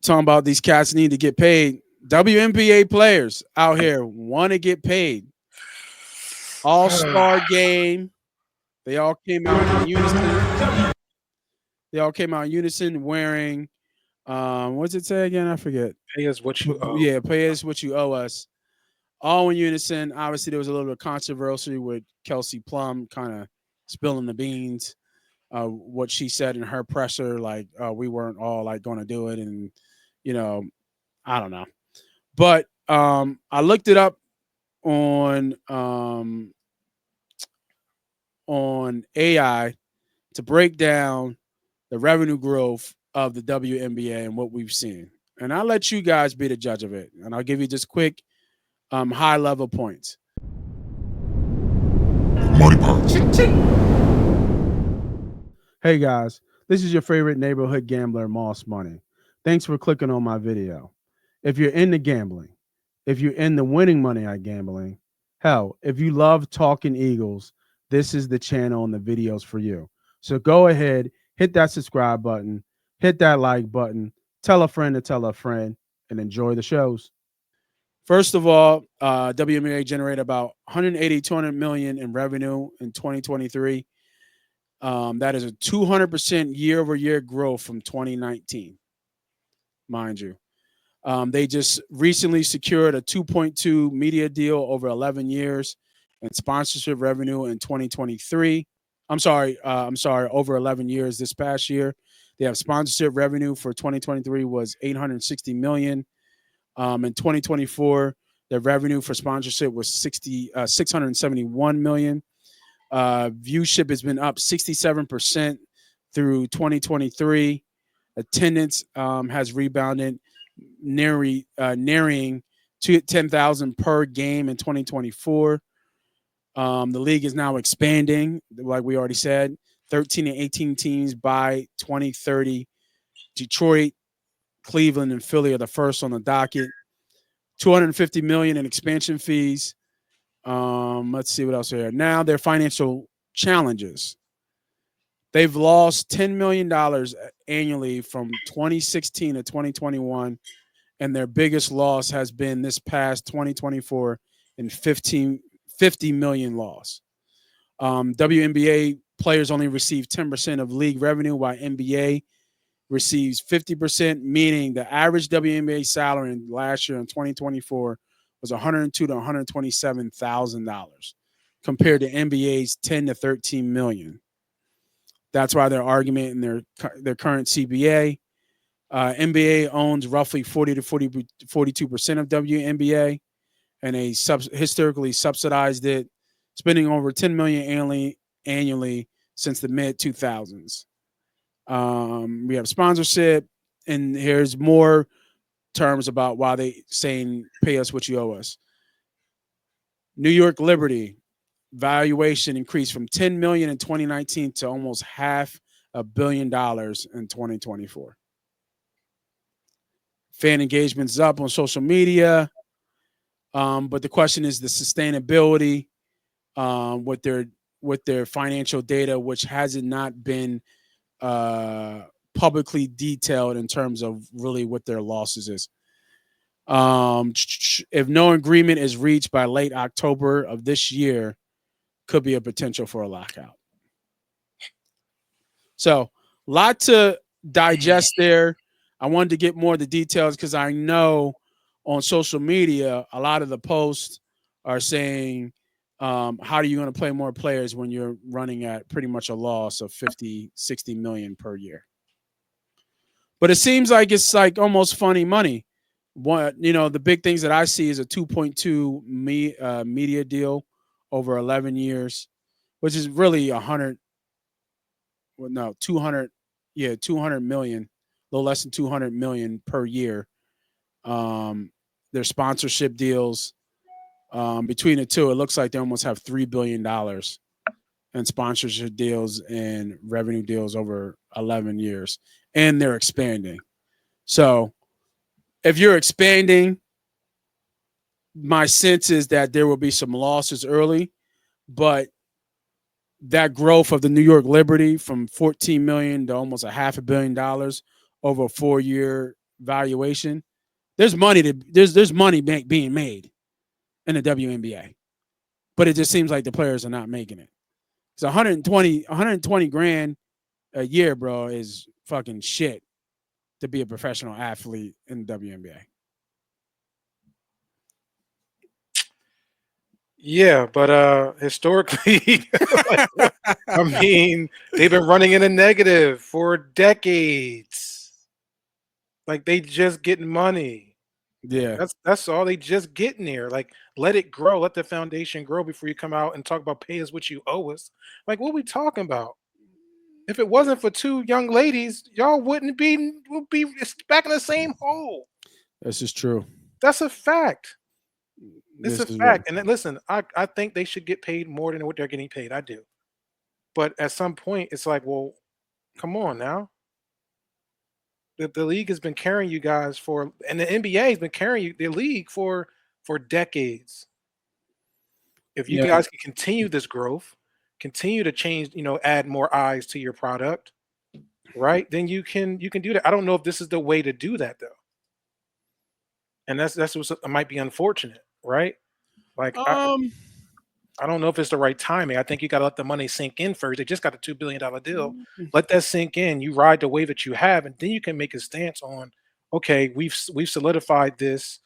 talking about these cats need to get paid. WNBA players out here want to get paid. All-star game. They all came out in unison. They all came out in unison wearing what's it say again? I forget. Pay us what you owe. Yeah, pay us what you owe us. All in unison. Obviously, there was a little bit of controversy with Kelsey Plum kind of spilling the beans. What she said in her presser, like we weren't all like going to do it, and you know, I don't know. But I looked it up on AI to break down the revenue growth of the WNBA and what we've seen. And I'll let you guys be the judge of it. And I'll give you just quick high level points. Money pots. Hey guys, this is your favorite neighborhood gambler, Moss Money. Thanks for clicking on my video. If you're into gambling, if you're into winning money at gambling, hell, if you love talking Eagles, this is the channel and the videos for you. So go ahead, hit that subscribe button, hit that like button, tell a friend to tell a friend, and enjoy the shows. First of all, WNBA generated about 180, 200 million in revenue in 2023. That is a 200% year-over-year growth from 2019, mind you. They just recently secured a 2.2 media deal over 11 years and sponsorship revenue in 2023. I'm sorry, over 11 years this past year. They have sponsorship revenue for 2023 was 860 million. In 2024, their revenue for sponsorship was 671 million. Viewship has been up 67% through 2023. Attendance has rebounded, nearing 10,000 per game in 2024. The league is now expanding, like we already said, 13 and 18 teams by 2030. Detroit, Cleveland, and Philly are the first on the docket. 250 million in expansion fees. Let's see what else here. Now their financial challenges. They've lost $10 million annually from 2016 to 2021, and their biggest loss has been this past 2024 in 50 million loss. WNBA players only receive 10% of league revenue, while NBA receives 50%, meaning the average WNBA salary in last year in 2024 was $102,000 to $127,000 compared to NBA's 10 to 13 million. That's why their argument in their current CBA. NBA owns roughly 40 to 42% of WNBA, and they historically subsidized it, spending over 10 million annually since the mid 2000s. We have sponsorship, and here's more terms about why they saying pay us what you owe us. New York Liberty valuation increased from 10 million in 2019 to almost $500 million in 2024. Fan engagement's up on social media, but the question is the sustainability with their financial data, which hasn't not been publicly detailed in terms of really what their losses is. If no agreement is reached by late October of this year, could be a potential for a lockout. So, a lot to digest there. I wanted to get more of the details because I know on social media, a lot of the posts are saying, how are you going to play more players when you're running at pretty much a loss of 50, 60 million per year? But it seems like it's like almost funny money. The big things that I see is a 2.2 media deal over 11 years, which is really 200 million, a little less than 200 million per year. Their sponsorship deals, between the two, it looks like they almost have $3 billion in sponsorship deals and revenue deals over 11 years, and they're expanding. So if you're expanding, my sense is that there will be some losses early, but that growth of the New York Liberty from 14 million to almost $500 million over a 4-year valuation, there's money being made in the WNBA, but it just seems like the players are not making it. So 120 grand a year, bro, is fucking shit to be a professional athlete in the WNBA. Yeah, but historically, like, I mean, they've been running in a negative for decades. Like they just getting money. Yeah. That's all they just getting there. Like let it grow, let the foundation grow before you come out and talk about pay us what you owe us. Like what we talking about? If it wasn't for two young ladies, y'all wouldn't be would be back in the same hole. This is true. That's a fact. It's This a is very fact. And then, listen, I think they should get paid more than what they're getting paid. I do. But at some point, it's like, well, come on now. The league has been carrying you guys for, and the NBA has been carrying the league for decades. If you yeah. guys can continue this growth, continue to change, add more eyes to your product, right? Then you can do that. I don't know if this is the way to do that though, and that's what might be unfortunate, right? Like Um I don't know if it's the right timing. I think you got to let the money sink in first. They just got a $2 billion deal. Let that sink in. You ride the wave that you have, and then you can make a stance on, okay, we've solidified this,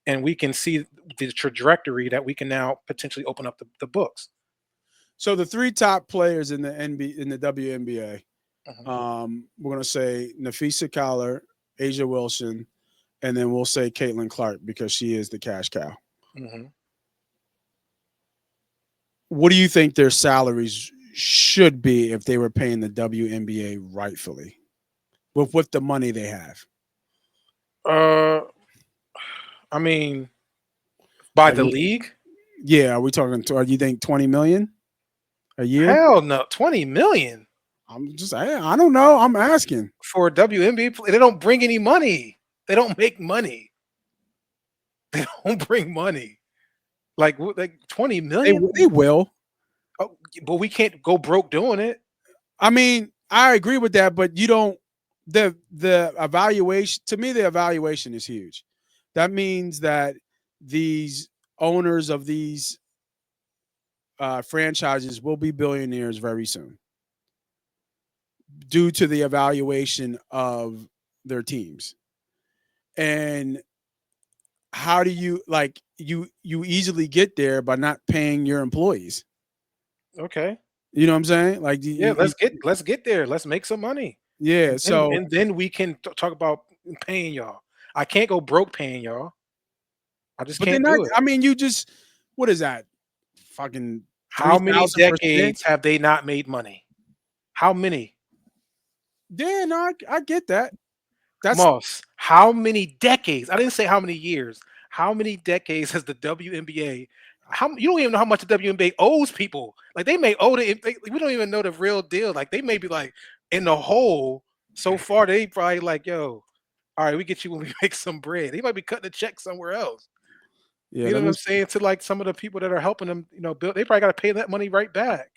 and we can see the trajectory that we can now potentially open up the books. so the three top players in the in the WNBA, Mhm, we're gonna say Nafisa Collar, Asia Wilson, and then we'll say Caitlin Clark because she is the cash cow. mhm. What do you think their salaries should be if they were paying the WNBA rightfully with the money they have? Uh, I mean, by Like, the league? yeah, are we talking? You think 20 million a year? Hell no, 20 million I'm just, I don't know. I'm asking. for a WNBA. They don't bring any money. They don't make money. They don't bring money. Like 20 million. They will. Oh, but we can't go broke doing it. I mean, I agree with that, but you don't. The evaluation, to me, the evaluation is huge. That means that these owners of these franchises will be billionaires very soon due to the evaluation of their teams. And how do you, like, you easily get there by not paying your employees? Okay. You know what I'm saying? Like, Yeah, let's get there. Let's make some money. yeah. And So, then we can talk about paying y'all. I can't go broke paying y'all. I just but they're can't not. do it. I mean, you just, what is that? Fucking How many 3,000%. decades have they not made money? How many? Yeah, no, I get that. That's Moss, how many decades? I didn't say how many years. How many decades has the WNBA? How you don't even know how much the WNBA owes people. Like they may owe we don't even know the real deal. Like they may be like in the hole so far. They probably like, yo, all right, we get you when we make some bread. They might be cutting a check somewhere else. yeah. You know Let what me. I'm saying? To like some of the people that are helping them, build. They probably got to pay that money right back.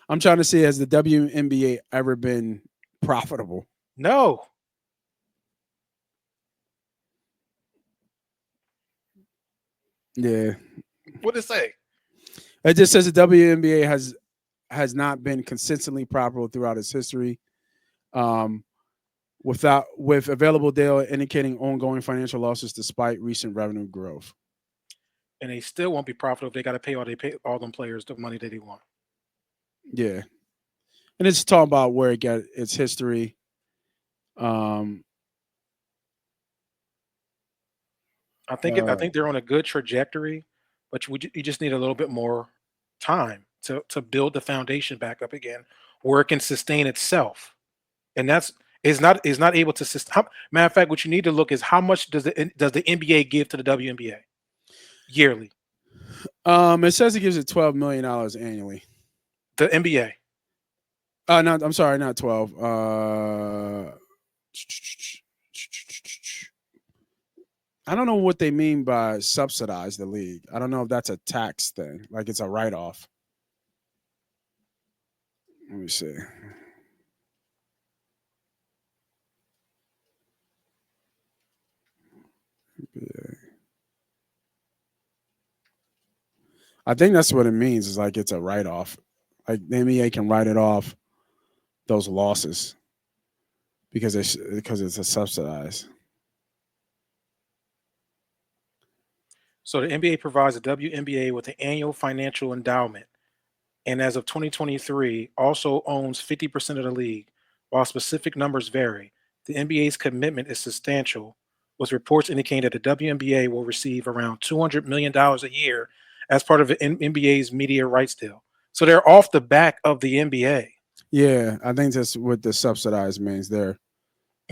I'm trying to see, has the WNBA ever been profitable? No, Yeah, what did it say? it just says the WNBA has not been consistently profitable throughout its history. Um, with available data indicating ongoing financial losses despite recent revenue growth. And they still won't be profitable if they got to pay all them players the money that they want. Yeah, and it's talking about where it got its history. Um, I uh, think they're on a good trajectory, but you just need a little bit more time to build the foundation back up again, where it can sustain itself. And that's is not able to sustain. Matter of fact, what you need to look is how much does the NBA give to the WNBA yearly? it says it gives it $12 million annually. The NBA. No, I'm sorry, not 12. I don't know what they mean by subsidize the league. I don't know if that's a tax thing, like it's a write off. Let me see. I think that's what it means. Is like it's a write off. Like the NBA can write it off those losses because it's a subsidized. So the NBA provides the WNBA with an annual financial endowment, and as of 2023, also owns 50% of the league. While specific numbers vary, the NBA's commitment is substantial, with reports indicating that the WNBA will receive around $200 million a year as part of the NBA's media rights deal. So they're off the back of the NBA. Yeah, I think that's what the subsidized means. They're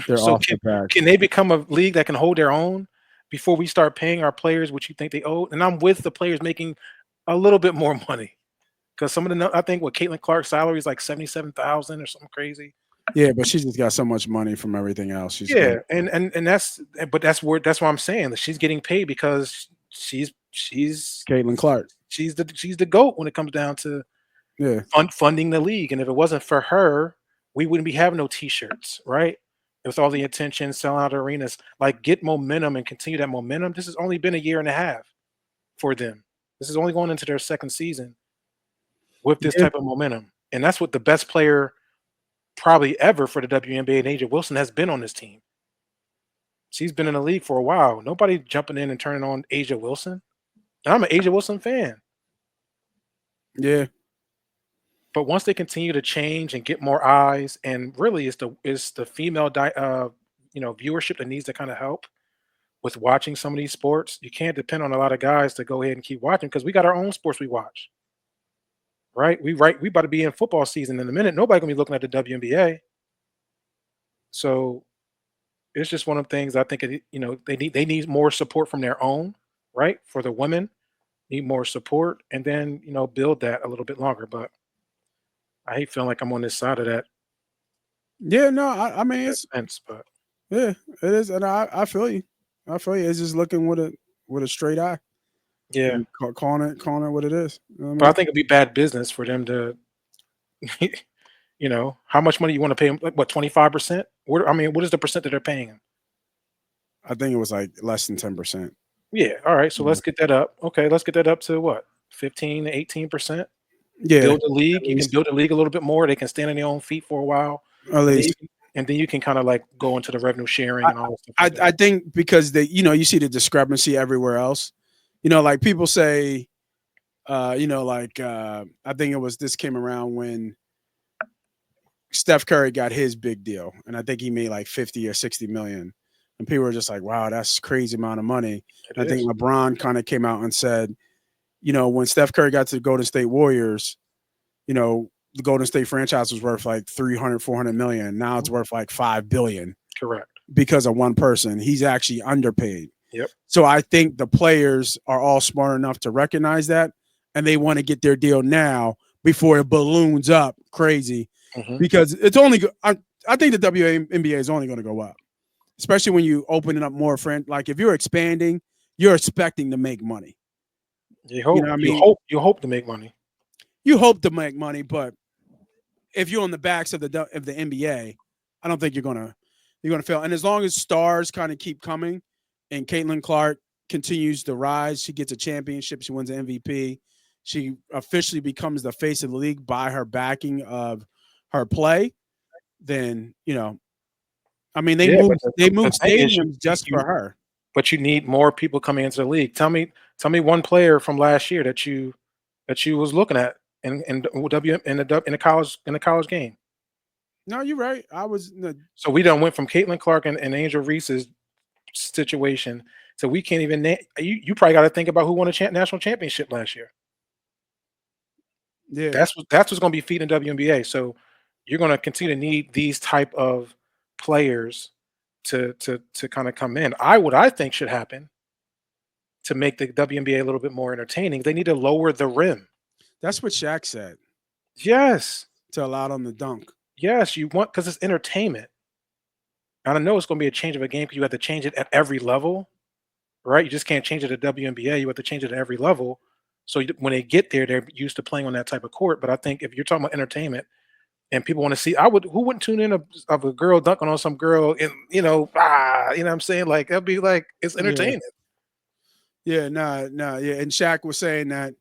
So off the back. can they become a league that can hold their own before we start paying our players what you think they owe? And I'm with the players making a little bit more money because some of the I think what Caitlin Clark's salary is like 77,000 or something crazy. Yeah, but she just got so much money from everything else. She's Yeah, getting and but that's what I'm saying, that she's getting paid because she's Caitlin Clark. she's the goat when it comes down to Yeah, funding the league. And if it wasn't for her, we wouldn't be having no t-shirts, right? With all the attention, selling out arenas, like get momentum and continue that momentum. This has only been a year and a half for them. This is only going into their second season with this yeah, type of momentum. And that's what the best player probably ever for the WNBA and Asia Wilson has been on this team. She's been in the league for a while. Nobody jumping in and turning on Asia Wilson. And I'm an Asia Wilson fan. yeah, But once they continue to change and get more eyes, and really it's the female viewership that needs to kind of help with watching some of these sports. You can't depend on a lot of guys to go ahead and keep watching because we got our own sports we watch, right? We about to be in football season in a minute. Nobody gonna be looking at the WNBA. So it's just one of the things I think they need more support from their own, right? For the women, need more support, and then build that a little bit longer. But I hate feeling like I'm on this side of yeah. No, I mean that it's fence, but yeah, it is, and I feel you. I feel you. It's just looking with a straight eye yeah. and calling it what it is. You know what I But I mean? think it'd be bad business for them to, how much money you want to pay them? Like what, 25%? I mean, what is the percent that they're paying them? I think it was like less than 10%. Yeah. All right. So Yeah, let's get that up. Okay. Let's get that up to what? 15 to 18%. yeah, Build a at league. You can least, build a league a little bit more. They can stand on their own feet for a while. at And then least. you can kind of like go into the revenue sharing I, and all that stuff I like that. I think because you see the discrepancy everywhere else. Like people say, I think it was this came around when Steph Curry got his big deal, and I think he made like 50 or 60 million. And people were just like, wow, that's crazy amount of money. It And I think is. LeBron kind of came out and said, when Steph Curry got to the Golden State Warriors, the Golden State franchise was worth like 300, 400 million. Now Mhm. it's worth like 5 billion Correct. because of one person. He's actually underpaid. Yep. So I think the players are all smart enough to recognize that, and they want to get their deal now before it balloons up crazy, Hmm. because it's only. I think the WNBA is only going to go up, especially when you open it up more. Friend, like if you're expanding, you're expecting to make money. You You hope. know what I You mean? hope. You hope to make money. You hope to make money, but if you're on the backs of the NBA, I don't think you're gonna fail. And as long as stars kind of keep coming, and Caitlin Clark continues to rise, she gets a championship, she wins an MVP, she officially becomes the face of the league by her backing of her play. Then I mean, Yeah, but they the move thing is, stadiums just for her. but you need more people coming into the league. Tell me one player from last year that you was looking at in W in the college game. No, you're right. I was So we done went from Caitlin Clark and Angel Reese's situation, so we can't even you probably got to think about who won a national championship last year. yeah. That's what's going to be feeding WNBA. So you're going to continue to need these type of players to kind of come in. What I think should happen to make the WNBA a little bit more entertaining, they need to lower the rim. That's what Shaq said Yes, to allow them to dunk. yes, you want, because it's entertainment. And I know it's going to be a change of a game because you have to change it at every level, right? You just can't change it at WNBA. You have to change it at every level. So when they get there, they're used to playing on that type of court. But I think if you're talking about entertainment and people want to see, who wouldn't tune in of a girl dunking on some girl and what I'm saying? Like that'd be like, it's Yeah. entertainment. Yeah, no, yeah. And Shaq was saying that,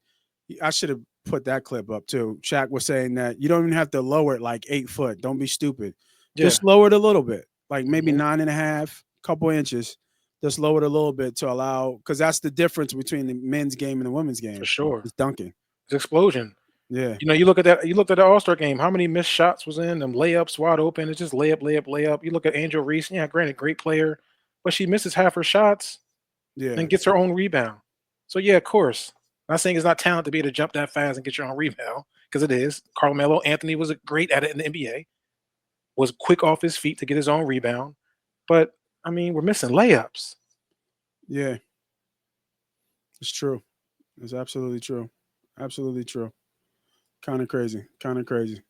I should have put that clip up too. Shaq was saying that you don't even have to lower it like 8 foot. Don't be stupid. Yeah. Just lower it a little bit, like maybe Mhm. 9.5, couple inches. Just lower it a little bit to allow, because that's the difference between the men's game and the women's For game. sure. It's dunking. It's explosion. Yeah, You look at that. You looked at the All Star game. How many missed shots was in them? Layups wide open. It's just layup, layup, layup. You look at Angel Reese. Yeah, granted, great player, but she misses half her shots yeah, and gets her own rebound. So yeah, of course. Not saying it's not talent to be able to jump that fast and get your own rebound, because it is. Carmelo Anthony was great at it in the NBA. Was quick off his feet to get his own rebound. But I mean, we're missing layups. yeah. It's true. It's absolutely true. Absolutely true. Kind of crazy. Kind of crazy.